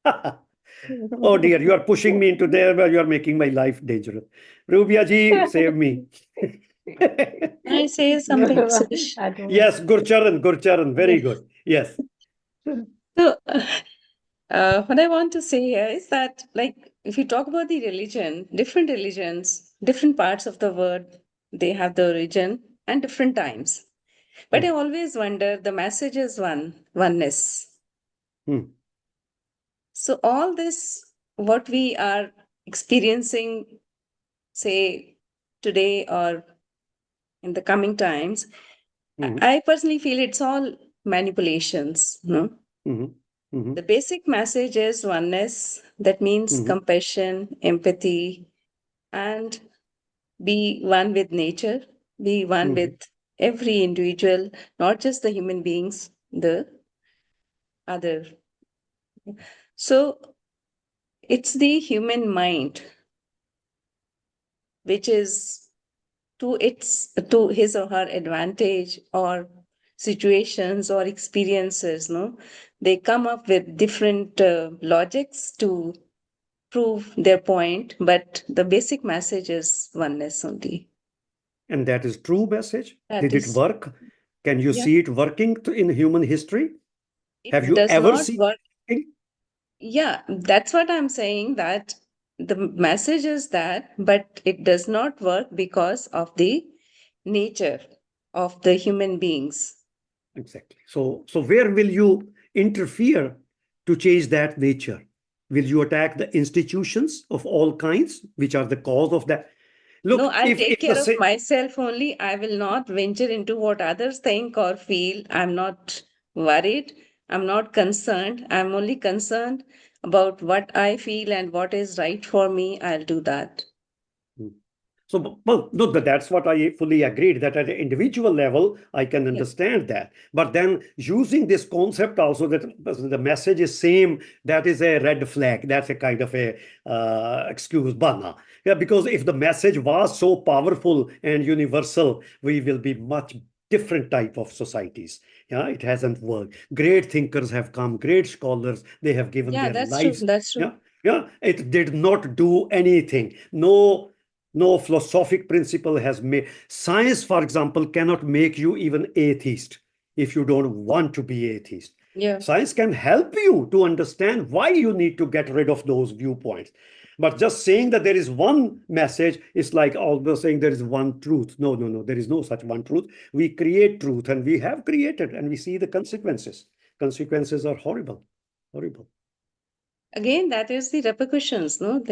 Oh dear, you are pushing me into there where you are making my life dangerous. Rubia ji, save me. Can I say something, Suresh? I don't Yes, Gurcharan, very good. Yes. So, what I want to say here is that, like, if you talk about the religion, different religions, different parts of the world, they have the origin and different times. But I always wonder, the message is oneness. So all this, what we are experiencing, say, today or in the coming times, I personally feel it's all manipulations. No? The basic message is oneness. That means compassion, empathy, and be one with nature, be one with every individual, not just the human beings, the other. So it's the human mind which is to his or her advantage, or situations or experiences, no, they come up with different logics to prove their point, but the basic message is oneness only. And that is true message. That Did it is- work? Can you see it working in human history? Have you does ever not seen work. it? Yeah, that's what I'm saying, that the message is that, but it does not work because of the nature of the human beings. Exactly. So where will you interfere to change that nature? Will you attack the institutions of all kinds, which are the cause of that? Look, No, I'll take the care of myself only. I will not venture into what others think or feel. I'm not worried. I'm not concerned. I'm only concerned about what I feel and what is right for me. I'll do that. So, well, no, that's what I fully agreed, that at an individual level, I can understand that. But then using this concept also that the message is same, that is a red flag. That's a kind of a excuse, bana. Yeah, because if the message was so powerful and universal, we will be much different type of societies. Yeah, it hasn't worked. Great thinkers have come, great scholars, they have given their that's lives. true. That's true. Yeah, it did not do anything. No philosophic principle has made. Science, for example, cannot make you even atheist if you don't want to be atheist. Yeah. Science can help you to understand why you need to get rid of those viewpoints. But just saying that there is one message is like almost saying there is one truth. No, there is no such one truth. We create truth, and we have created, and we see the consequences. Consequences are horrible. Again, that is the repercussions, no?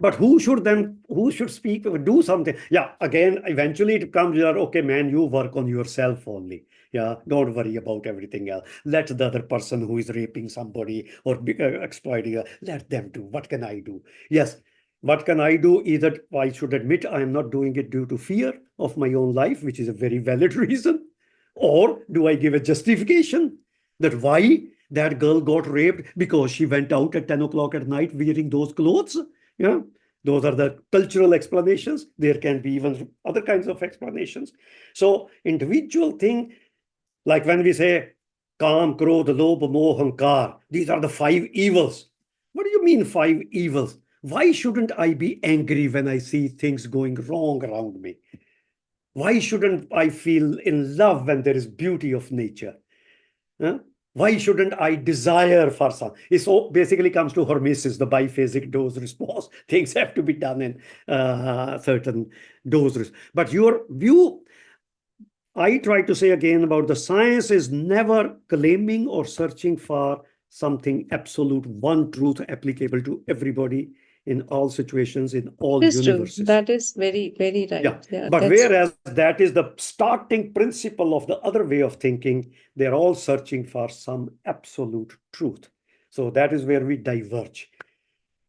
But who should speak or do something? Yeah, again, eventually it comes here, okay, man, you work on yourself only. Yeah, don't worry about everything else. Let the other person who is raping somebody or exploiting, let them do. What can I do? Yes, what can I do? Either I should admit I am not doing it due to fear of my own life, which is a very valid reason, or do I give a justification that why that girl got raped because she went out at 10 o'clock at night wearing those clothes? Yeah, those are the cultural explanations. There can be even other kinds of explanations. So individual thing, like when we say Kam, Krodh, Lobh, Moh, Hankar, these are the 5 evils. What do you mean 5 evils? Why shouldn't I be angry when I see things going wrong around me? Why shouldn't I feel in love when there is beauty of nature? Huh? Why shouldn't I desire for some? It basically comes to hormesis, the biphasic dose response. Things have to be done in certain doses. But your view, I try to say again about the science is never claiming or searching for something absolute, one truth applicable to everybody in all situations, in all universes. True. That is very, very right. Yeah. But whereas that is the starting principle of the other way of thinking, they're all searching for some absolute truth. So that is where we diverge.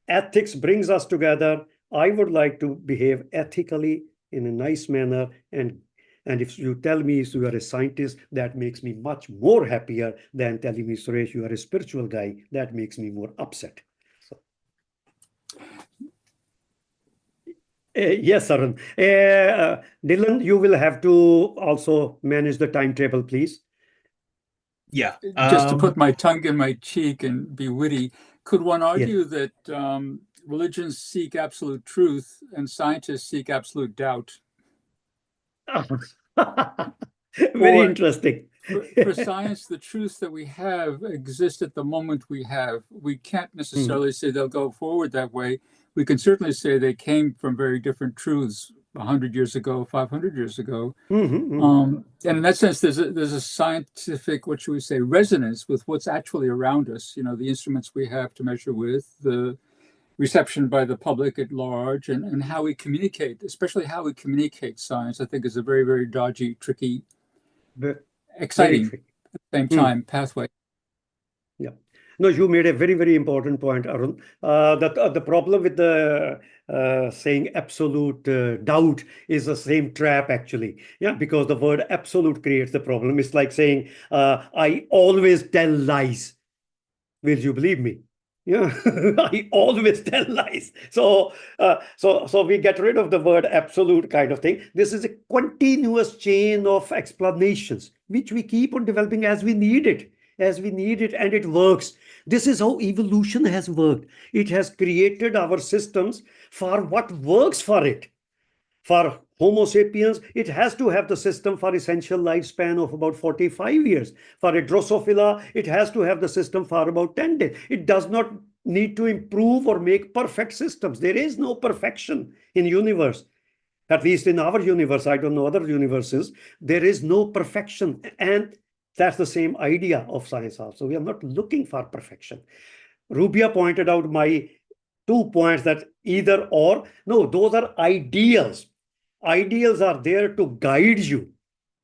Ethics brings us together. I would like to behave ethically in a nice manner. And if you tell me you are a scientist, that makes me much more happier than telling me, Suresh, you are a spiritual guy. That makes me more upset. Yes, Arun. Dylan, you will have to also manage the timetable, please. Yeah. Just to put my tongue in my cheek and be witty, could one argue that religions seek absolute truth and scientists seek absolute doubt? Very interesting. For science, the truths that we have exist at the moment we have. We can't necessarily say they'll go forward that way. We can certainly say they came from very different truths 100 years ago, 500 years ago. And in that sense, there's a scientific, what should we say, resonance with what's actually around us. You know, the instruments we have to measure with, the reception by the public at large, and how we communicate, especially how we communicate science, I think is a very, very dodgy, tricky, exciting at the same time pathway. Yeah. No, you made a very, very important point, Arun. The problem with the saying absolute doubt is the same trap, actually. Yeah, because the word absolute creates the problem. It's like saying, I always tell lies. Will you believe me? Yeah, I always tell lies. So we get rid of the word absolute kind of thing. This is a continuous chain of explanations, which we keep on developing as we need it, and it works. This is how evolution has worked. It has created our systems for what works for it. For Homo sapiens, it has to have the system for essential lifespan of about 45 years. For a Drosophila, it has to have the system for about 10 days. It does not need to improve or make perfect systems. There is no perfection in universe. At least in our universe, I don't know other universes, there is no perfection. And that's the same idea of science also. We are not looking for perfection. Rubia pointed out my 2 points that either or. No, those are ideals. Ideals are there to guide you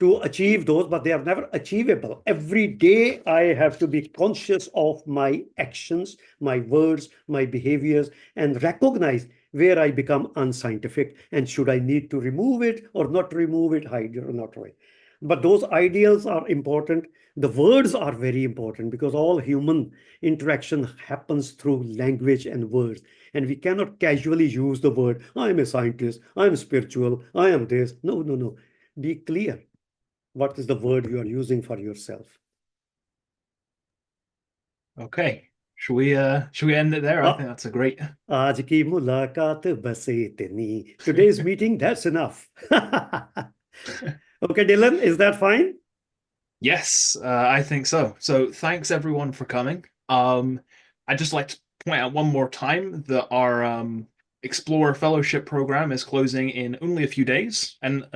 to achieve those, but they are never achievable. Every day I have to be conscious of my actions, my words, my behaviors, and recognize where I become unscientific and should I need to remove it or not remove it, hide it or not hide. But those ideals are important. The words are very important because all human interaction happens through language and words. And we cannot casually use the word, I'm a scientist, I'm spiritual, I am this. No, no, no. Be clear. What is the word you are using for yourself? Okay. Should we end it there? I think that's a great. Aaj ki mulaqat bas itni. Today's meeting, that's enough. Okay, Dylan, is that fine? Yes, I think so. So thanks everyone for coming. I'd just like to point out one more time that our Explorer Fellowship program is closing in only a few days, and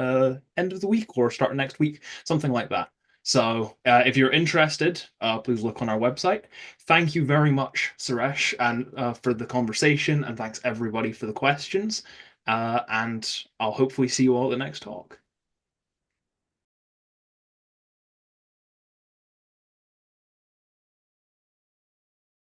end of the week or start next week, something like that. So if you're interested, please look on our website. Thank you very much, Suresh, and for the conversation, and thanks everybody for the questions. And I'll hopefully see you all at the next talk.